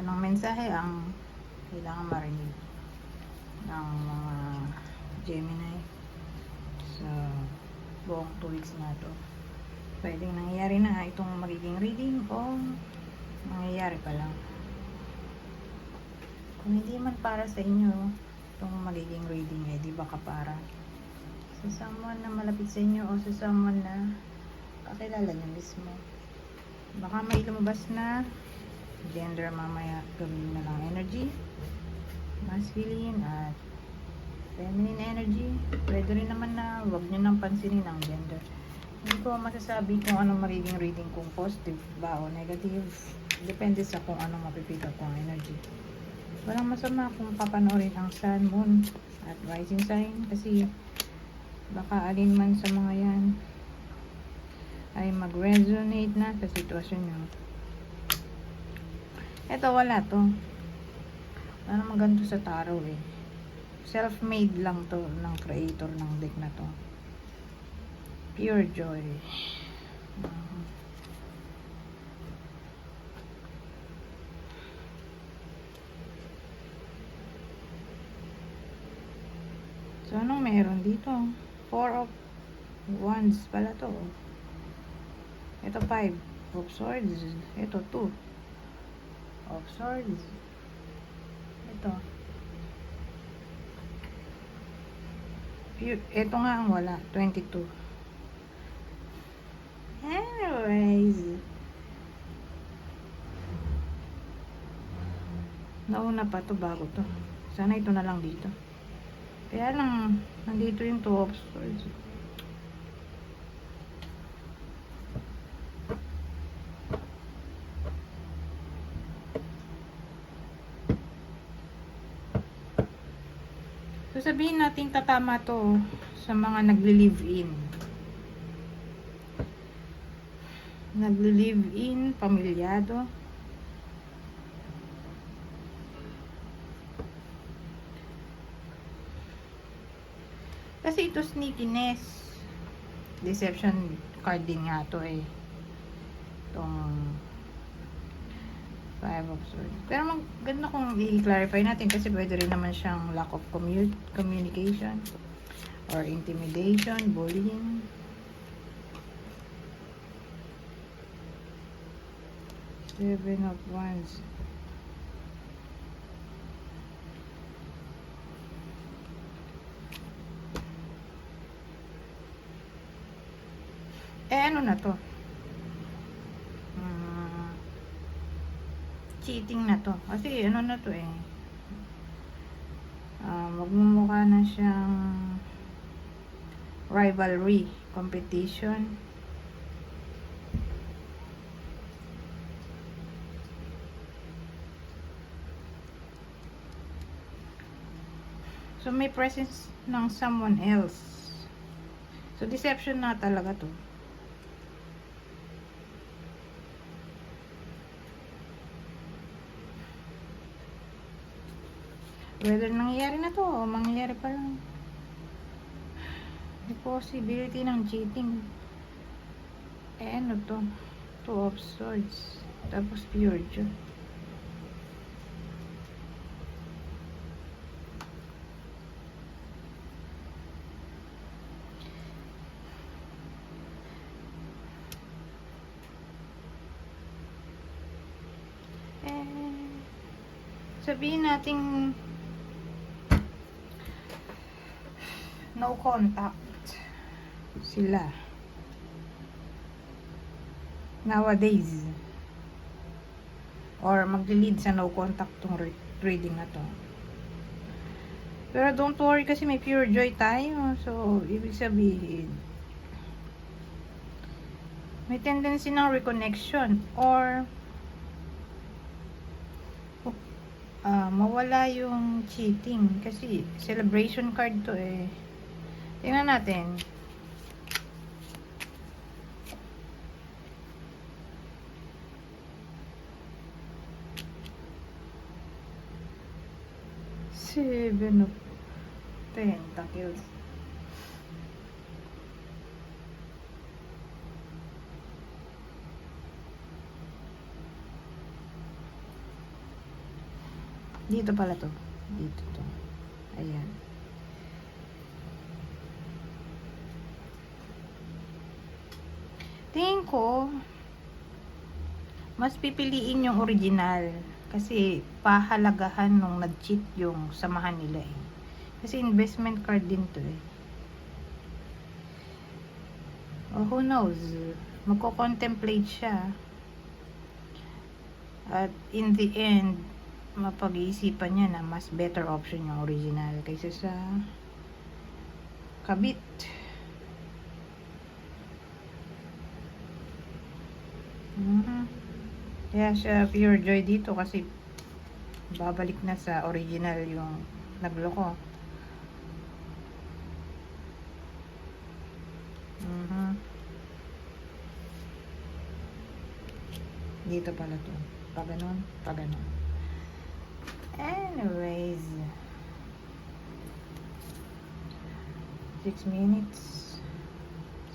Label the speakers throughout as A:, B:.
A: Anong mensahe ang kailangan marinig ng mga Gemini sa buong 2 weeks na to? Pwedeng nangyayari na itong magiging reading o mangyayari pa lang. Kung hindi man para sa inyo itong magiging reading, di ba kapara sa someone na malapit sa inyo o sa someone na kakilala nyo mismo. Baka may lumabas na gender mamaya, gawin na lang energy, masculine at feminine energy. Pwede rin naman na wag nyo nang pansinin ang gender. Hindi ko masasabi kung anong magiging reading, kung positive ba o negative. Depende sa kung anong mapipick up kong energy. Walang masama kung papanoorin ang sun, moon at rising sign, kasi baka alin man sa mga yan ay mag-resonate na sa sitwasyon nyo. Eto, wala to. Wala namang ganito sa tarot eh. Self-made lang to ng creator ng deck na to. Pure joy. So, anong meron dito? 4 of Wands pala to. Ito 5 of Swords. Ito 2 of Swords. Ito. Ito nga ang wala. 22. Anyways. Nauna pa to bago to. Sana ito na lang dito. Kaya lang, nandito yung 2 of Swords. So, sabihin natin tatama to sa mga nagli-live-in. Nagli-live-in, pamilyado. Kasi ito sneakiness. Deception card din nga to eh. Itong 5 of Swords. Pero maganda kung i-clarify natin, kasi pwede rin naman siyang lack of communication or intimidation, bullying. Seven of Wands. Ano na to? Cheating na to. Kasi ano na to eh. Magmumukha na siyang rivalry, competition. So may presence ng someone else. So deception na talaga to. Whether nangyayari na to o mangyayari pa lang. The possibility ng cheating. Ano to? 2 of Swords. Tapos pure joy. Sabihin natin no contact sila nowadays, or mag-lead sa no contact tong reading na to. Pero don't worry, kasi may pure joy tayo. So ibig sabihin may tendency ng reconnection or mawala yung cheating, kasi celebration card to eh. Tingnan natin. Seven of Pentacles. Dito pala to. Dito to. Ayan. Tingin ko, mas pipiliin yung original. Kasi pahalagahan nung nag-cheat yung samahan nila eh. Kasi investment card din to eh. Oh, who knows? Magko-contemplate siya. At in the end, mapag-iisipan niya na mas better option yung original kaysa sa kabit. Kaya siya pure joy dito kasi babalik na sa original yung nagloko. Dito pala to. Pag ganun, pag ganun. Anyways, 6 minutes.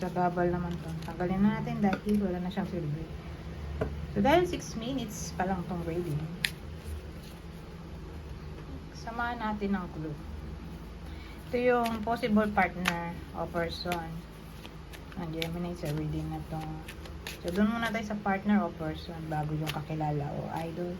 A: Sa babal naman to. Tanggalin na natin dahil wala na siyang silver. So dahil 6 minutes pa lang tong reading, samahan natin ang clue. Ito yung possible partner o person ng Gemini sa reading na to. So doon muna tayo sa partner o person bago yung kakilala o idol.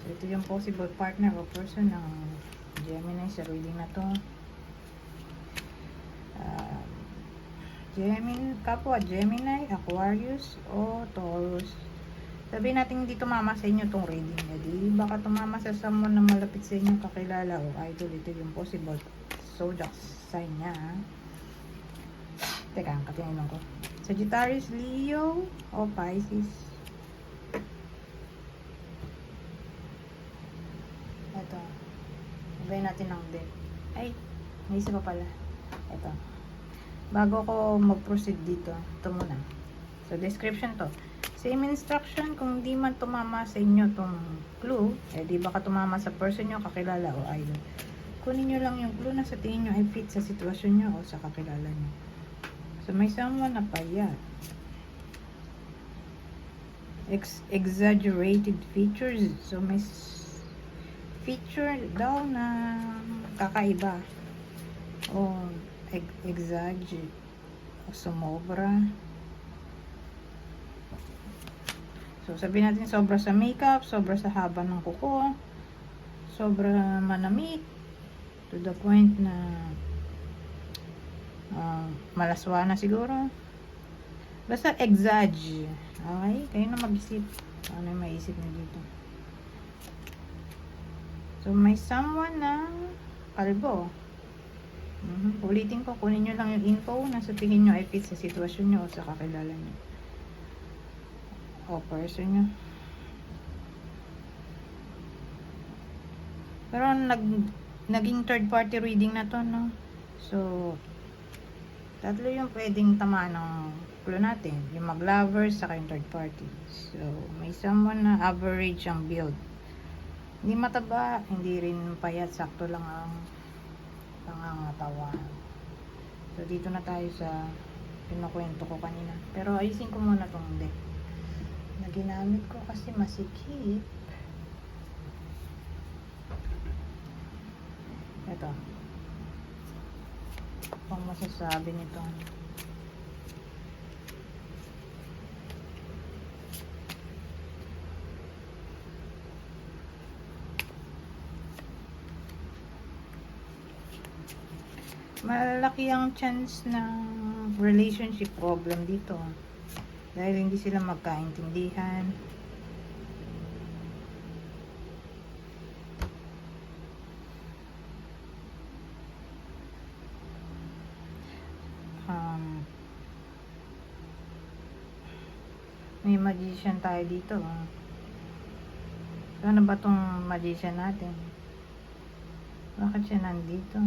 A: So ito yung possible partner o person ng Gemini sa reading na to. Gemini, kapwa Gemini, Aquarius o Taurus. Sabihin natin hindi tumama sa inyo tong reading. Di baka tumama sa someone na malapit sa inyo kakilala o idol. Ito yung possible zodiac sign niya. Teka, katingin ko. Sagittarius, Leo o Pisces. Ito. Sabihin natin ng deck. Ay, may isa pa pala. Ito. Bago ko mag-proceed dito, ito muna. So, description to. Same instruction, kung di man tumama sa inyo tong clue, di baka tumama sa person nyo, kakilala o idol. Kunin nyo lang yung clue na sa tingin nyo ay fit sa sitwasyon nyo o sa kakilala nyo. So, may someone na payat. Exaggerated features. So, may feature daw na kakaiba. O, exaggerate o sumobra. So sabihin natin sobra sa makeup, sobra sa haba ng kuko, sobra manamit to the point na malaswa na siguro. Basta exagge. Okay? Kayo na mag-isip. Ano yung maisip nyo dito? So may someone na kalbo. Ulitin ko, kunin nyo lang yung info na sa tingin nyo ay fit sa sitwasyon nyo o sa kakilala nyo o person nyo. Pero naging third party reading na to, no? So tatlo yung pwedeng tama ng clue natin, yung mag-lovers saka yung third party. So may someone na average ang build, hindi mataba, hindi rin payat, sakto lang ang pangangatawan. So dito na tayo sa pinukwento ko kanina. Pero ayusin ko muna tong deck na ginamit ko kasi masikip. Ito. Ang masasabi nito. Malaki ang chance ng relationship problem dito dahil hindi sila magkaintindihan. May magician tayo dito. Ano ba tong magician natin? Bakit siya nandito?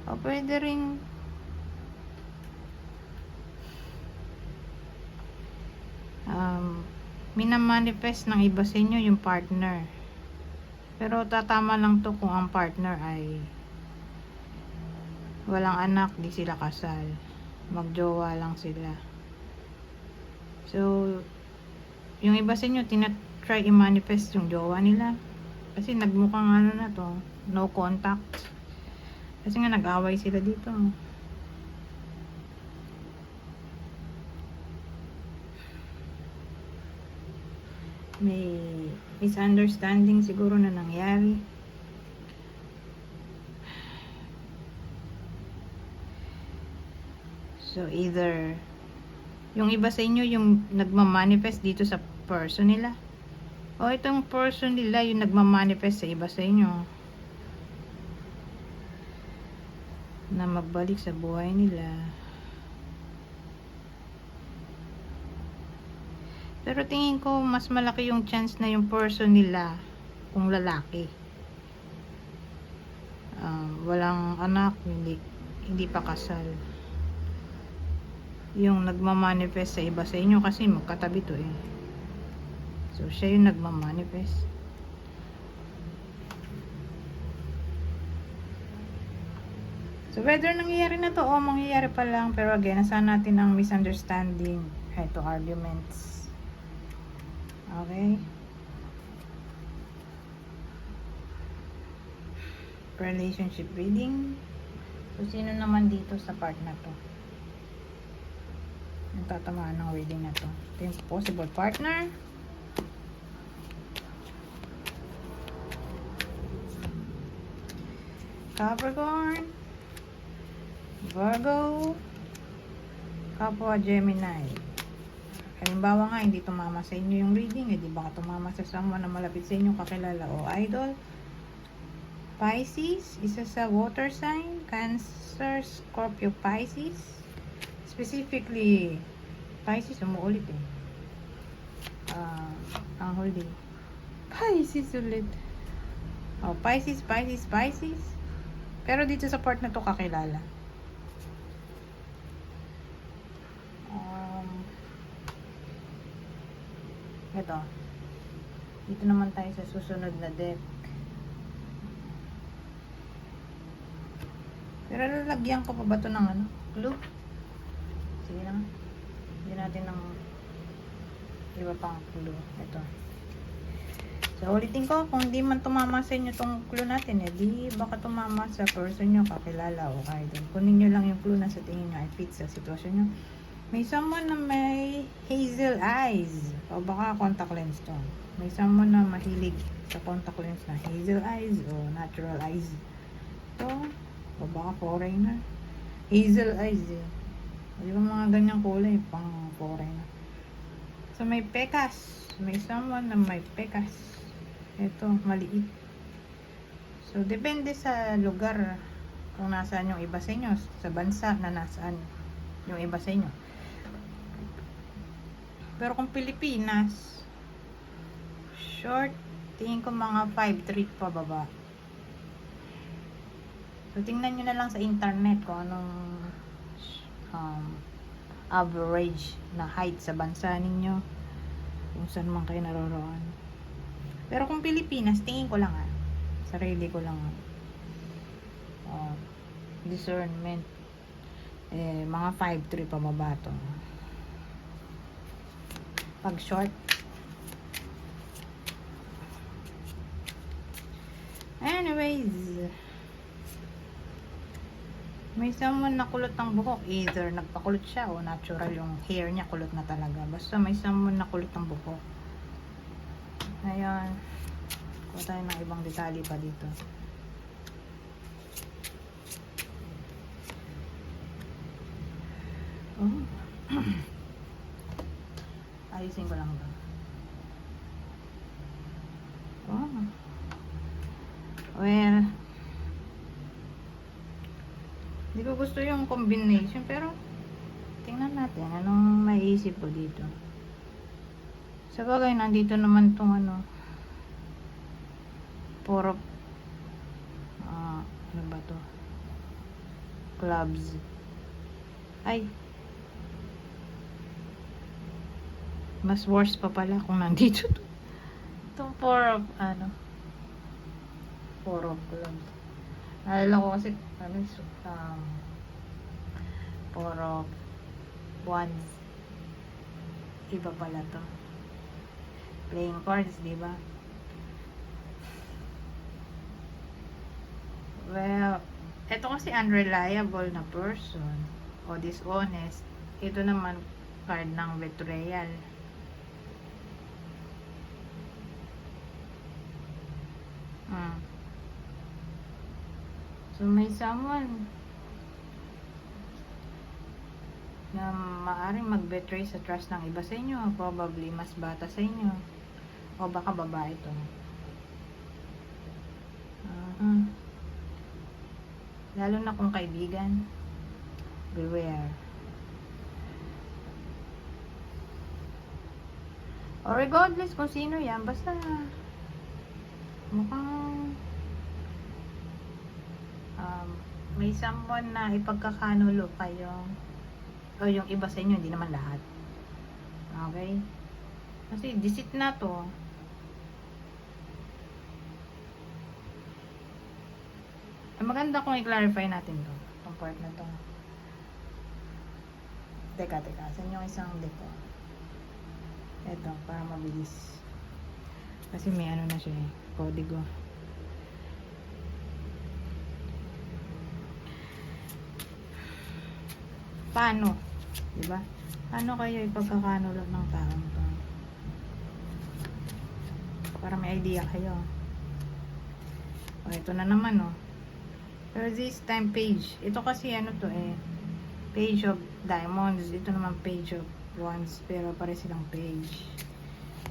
A: O pwede rin minamanifest ng iba sa inyo yung partner. Pero tatama lang to kung ang partner ay walang anak, di sila kasal. Magjowa lang sila. So yung iba sa inyo, tinatry i-manifest yung jowa nila. Kasi nagmukhang ano na to, no contact. Kasi nga nag-away sila dito. May misunderstanding siguro na nangyari. So either yung iba sa inyo yung nagmamanifest dito sa person nila, o itong person nila yung nagmamanifest sa iba sa inyo na magbalik sa buhay nila. Pero tingin ko mas malaki yung chance na yung person nila kung lalaki, walang anak, hindi pa kasal, yung nagmamanifest sa iba sa inyo, kasi magkatabi to eh. So siya yung nagmamanifest. So whether nangyayari na to o mangyayari pa lang, pero again, nasaan natin ang misunderstanding, ito arguments. Okay, relationship reading. So sino naman dito sa part na to yung tatamaan ng reading na to? Ito yung possible partner. Capricorn, Virgo, kapwa Gemini. Halimbawa nga, hindi tumama sa inyo yung reading, di baka tumama sa someone na malapit sa inyo, kakilala o idol. Pisces, isa sa water sign. Cancer, Scorpio, Pisces. Specifically, Pisces, umuulit eh. Ang huli. Pisces ulit. Oh, Pisces, Pisces, Pisces. Pero dito sa part na to, kakilala. Ito. Dito naman tayo sa susunod na deck. Pero lalagyan ko pa ba ito ng ano? Clue? Sige naman. Hindi natin ng iba pang clue. Ito. So, ulitin ko, kung di man tumama sa inyo itong clue natin, di baka tumama sa person nyo, kakilala o idol. Kunin nyo lang yung clue na sa tingin nyo ay fit sa sitwasyon nyo. May someone na may hazel eyes, o baka contact lens to. May someone na mahilig sa contact lens na hazel eyes o natural eyes. Ito, o baka foreigner. Hazel eyes eh. Di ba mga ganyang kulay, pang foreigner. So, may pekas. May someone na may pekas. Ito, maliit. So, depende sa lugar kung nasaan yung iba sa inyo. Sa bansa na nasaan yung iba sa inyo. Pero kung Pilipinas, short, tingin ko mga 5'3" pa baba. So, tingnan nyo na lang sa internet kung anong average na height sa bansa ninyo. Kung saan man kayo naroroon. Pero kung Pilipinas, tingin ko lang sarili ko lang discernment. Mga 5'3" pa baba to. Pag short. Anyways, may someone na kulot ng buhok. Either nagpakulot siya o natural yung hair niya, kulot na talaga. Basta may someone na kulot ng buhok. Ayan. Kuha tayo ng ibang detalye pa dito. Oh. Ayusin ko lang ba? Oh. Well, hindi ko gusto yung combination, pero tingnan natin anong maiisip ko dito. Sa bagay, nandito naman tong puro ano ba to? Clubs. Ay, mas worse pa pala kung nandito to. Itong four of clubs. Nalala ko kasi four of wands. Iba pala to. playing cards, di ba? Well, ito kasi unreliable na person o dishonest. Ito naman card ng betrayal. So may someone na maaaring mag-betray sa trust ng iba sa inyo, probably mas bata sa inyo, o baka babae to. Lalo na kung kaibigan, beware. O regardless kung sino yan, basta mukhang may someone na ipagkakanulo kayo, o yung iba sa inyo, hindi naman lahat. Okay? Kasi deceit na to. Maganda kung i-clarify natin to, itong part na to. Teka, saan yung isang dito? Ito, para mabilis. Kasi may ano na siya eh, kodigo. Paano? Diba? Paano kayo ipagkakanulo ng taong to? Para may idea kayo. O, ito na naman, oh. Pero this time page. Ito kasi ano to eh. Page of diamonds. Ito naman page of wands. Pero pare silang page.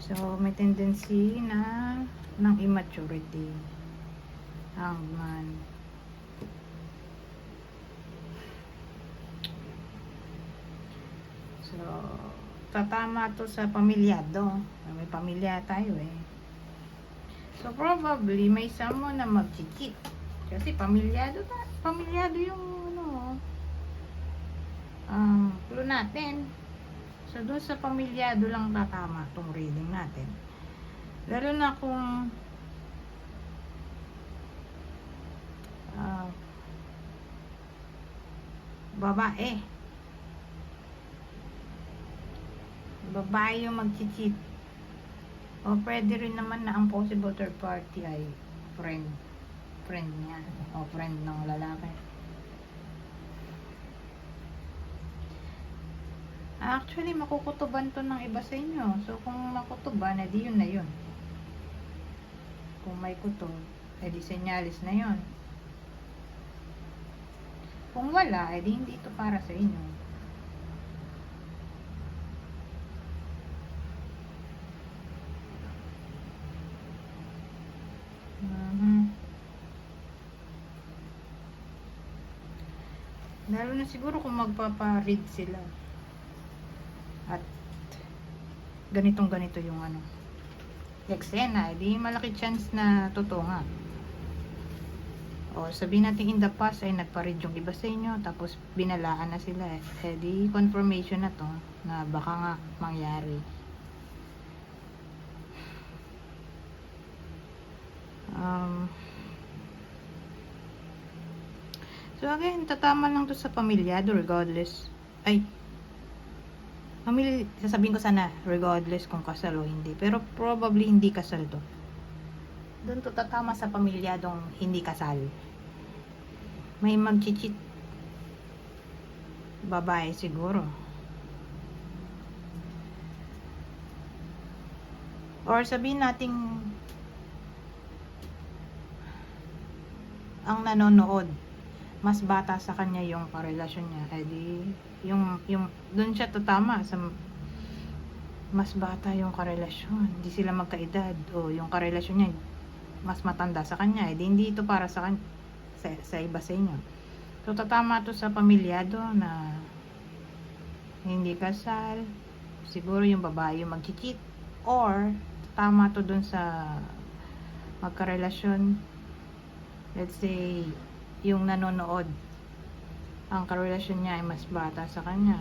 A: So, may tendency na ng immaturity. Hangman. So, tatama to sa pamilyado. May pamilya tayo eh. So, probably may someone na mag-cheat. Kasi pamilyado yung ano, clue natin. So, doon sa pamilyado lang tatama tong reading natin. Lalo na kung babae yung mag-cheat. O pwede rin naman na ang possible third party ay friend niya o friend ng lalaki. Actually, makukutuban to ng iba sa inyo. So, kung makutuban, edi yun na yun. Kung may kutob, edi senyalis na yun. Kung wala, edi hindi ito para sa inyo. Lalo na siguro kung magpapa-read sila. At ganito yung ano. Eksena, di malaki chance na totoo nga. O sabihin natin in the past ay nagpa-read yung iba sa inyo, tapos binalaan na sila eh. Di confirmation na to na baka nga mangyari. So again, tatama lang to sa pamilyado regardless. Sasabihin ko sana regardless kung kasal o hindi. Pero probably hindi kasal to. Doon to tatama sa pamilyadong hindi kasal. May mag-cheat. Babae siguro. Or sabihin nating ang nanonood mas bata sa kanya yung karelasyon niya, edi yung doon siya tatama sa mas bata yung karelasyon, hindi sila magkaedad o yung karelasyon niya mas matanda sa kanya, edi hindi ito para sa iba sa inyo. So tatama to sa pamilyado na hindi kasal, siguro yung babae yung mag-cheat, or tatama to dun sa magkarelasyon, let's say yung nanonood, ang karelasyon niya ay mas bata sa kanya,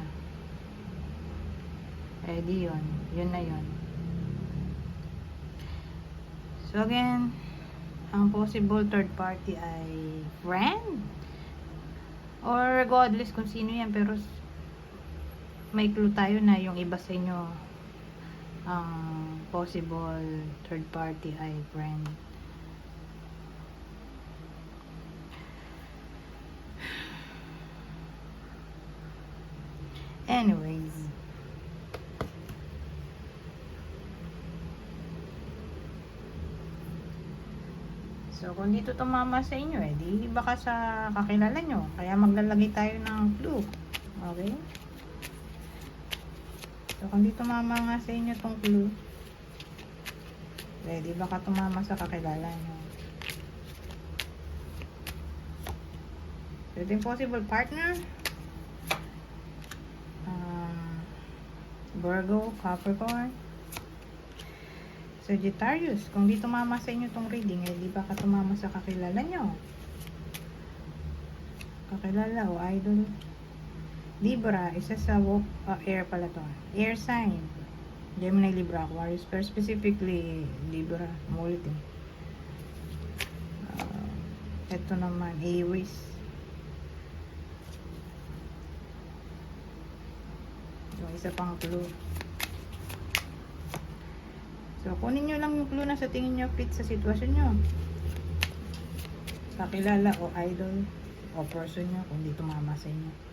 A: eh di yun na yun. So again, ang possible third party ay friend or regardless kung sino yan, pero may clue tayo na yung iba sa inyo ang possible third party ay friend. Anyways, so kung dito tumama sa inyo, di baka sa kakilala nyo, kaya maglalagay tayo ng clue. Okay? So kung dito tumama nga sa inyo tong clue, di baka tumama sa kakilala nyo. So ito yung possible partner. Virgo, Capricorn, Sagittarius. Kung di tumama sa inyo tong reading, di baka tumama sa kakilala nyo. Kakilala o idol. Libra, isa sa air pala to. Air sign. Gemini, Libra, Aquarius. Pero specifically, Libra. Mulit eh. Ito naman, Aries. Yung isa pang clue. So, kunin nyo lang yung clue na sa tingin nyo fit sa sitwasyon nyo. Kakilala o idol o person nyo kung di tumama sa inyo.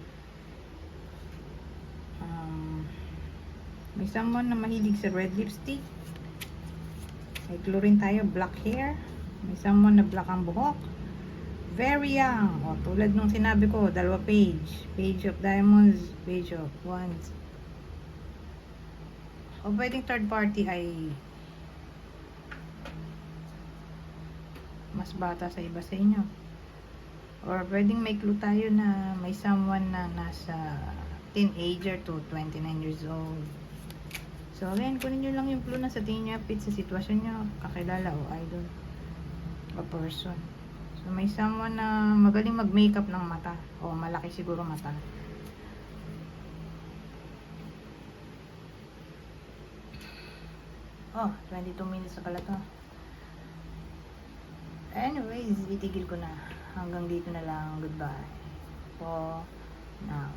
A: May someone na mahilig sa red lipstick. May clue rin tayo, black hair. May someone na black ang buhok. Very young. O, tulad nung sinabi ko, dalawa page. Page of diamonds, page of wands. O pwedeng third party ay mas bata sa iba sa inyo. Or pwedeng may clue tayo na may someone na nasa teenager to 29 years old. So again, kunin nyo lang yung clue na sa tingin nyo fit sa sitwasyon nyo, kakilala o idol o person. So may someone na magaling mag-makeup ng mata o malaki siguro mata. Oh, 22 minutes na pala to. Anyways, itigil ko na. Hanggang dito na lang. Goodbye. For now.